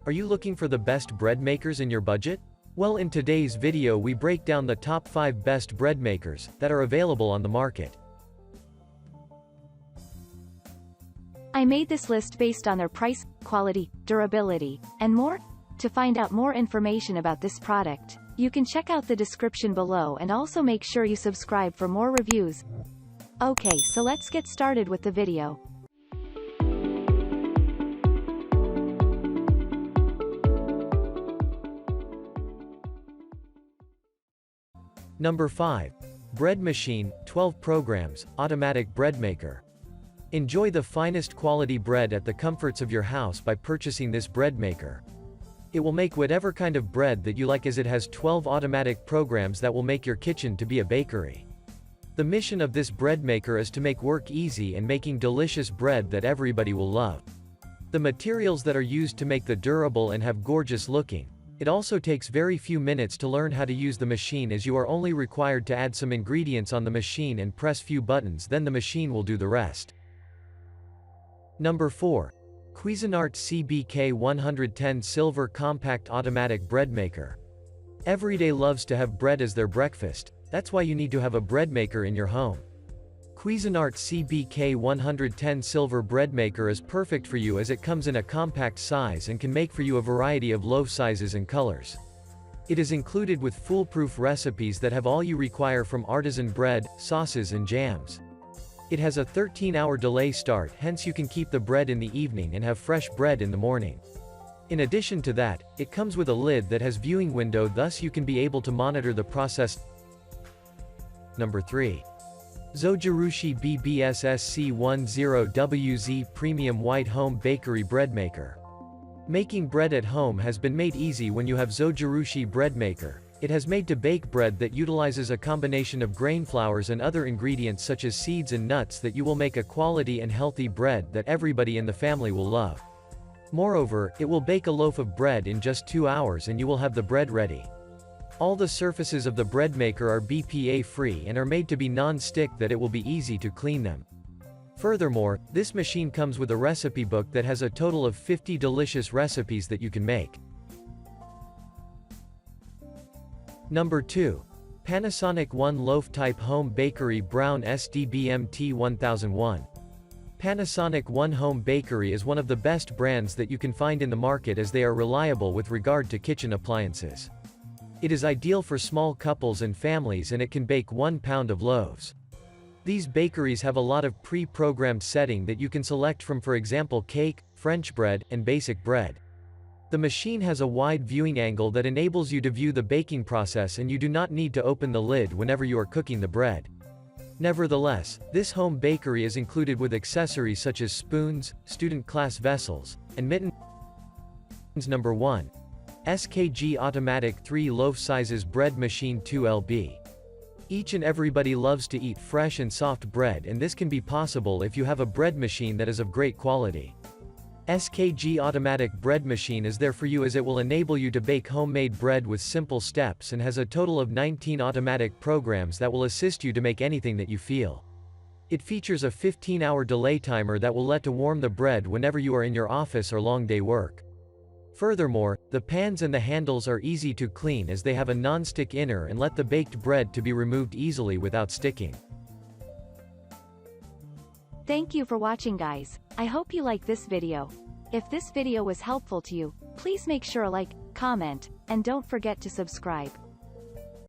Are you looking for the best bread makers in your budget? Well, in today's video we break down the top 5 best bread makers that are available on the market. I made this list based on their price, quality, durability, and more. To find out more information about this product, you can check out the description below and also make sure you subscribe for more reviews. Okay, so let's get started with the video. Number 5. Bread Machine, 12 programs, automatic bread maker. Enjoy the finest quality bread at the comforts of your house by purchasing this bread maker. It will make whatever kind of bread that you like, as it has 12 automatic programs that will make your kitchen to be a bakery. The mission of this bread maker is to make work easy and making delicious bread that everybody will love. The materials that are used to make the durable and have gorgeous looking. It also takes very few minutes to learn how to use the machine, as you are only required to add some ingredients on the machine and press few buttons, then the machine will do the rest. Number 4. Cuisinart CBK110 Silver Compact Automatic Bread Maker. Everyday loves to have bread as their breakfast, that's why you need to have a bread maker in your home. Cuisinart CBK110 Silver Bread Maker is perfect for you, as it comes in a compact size and can make for you a variety of loaf sizes and colors. It is included with foolproof recipes that have all you require, from artisan bread, sauces and jams. It has a 13-hour delay start, hence you can keep the bread in the evening and have fresh bread in the morning. In addition to that, it comes with a lid that has viewing window, thus you can be able to monitor the process. Number 3. Zojirushi BSSC10WZ Premium White Home Bakery Bread Maker. Making bread at home has been made easy when you have Zojirushi Bread Maker. It has made to bake bread that utilizes a combination of grain flours and other ingredients such as seeds and nuts that you will make a quality and healthy bread that everybody in the family will love. Moreover, it will bake a loaf of bread in just 2 hours and you will have the bread ready. All the surfaces of the bread maker are BPA free and are made to be non-stick, that it will be easy to clean them. Furthermore, this machine comes with a recipe book that has a total of 50 delicious recipes that you can make. Number 2. Panasonic One Loaf Type Home Bakery Brown SD-BMT1001. Panasonic One Home Bakery is one of the best brands that you can find in the market, as they are reliable with regard to kitchen appliances. It is ideal for small couples and families, and it can bake 1 pound of loaves. These bakeries have a lot of pre-programmed setting that you can select from, for example cake, French bread, and basic bread. The machine has a wide viewing angle that enables you to view the baking process, and you do not need to open the lid whenever you are cooking the bread. Nevertheless, this home bakery is included with accessories such as spoons, student class vessels, and mittens. Number 1. SKG Automatic 3 Loaf Sizes Bread Machine 2LB. Each and everybody loves to eat fresh and soft bread, and this can be possible if you have a bread machine that is of great quality. SKG Automatic Bread Machine is there for you, as it will enable you to bake homemade bread with simple steps, and has a total of 19 automatic programs that will assist you to make anything that you feel. It features a 15-hour delay timer that will let to warm the bread whenever you are in your office or long day work. Furthermore, the pans and the handles are easy to clean, as they have a non-stick inner and let the baked bread to be removed easily without sticking. Thank you for watching, guys. I hope you like this video. If this video was helpful to you, please make sure to like, comment, and don't forget to subscribe.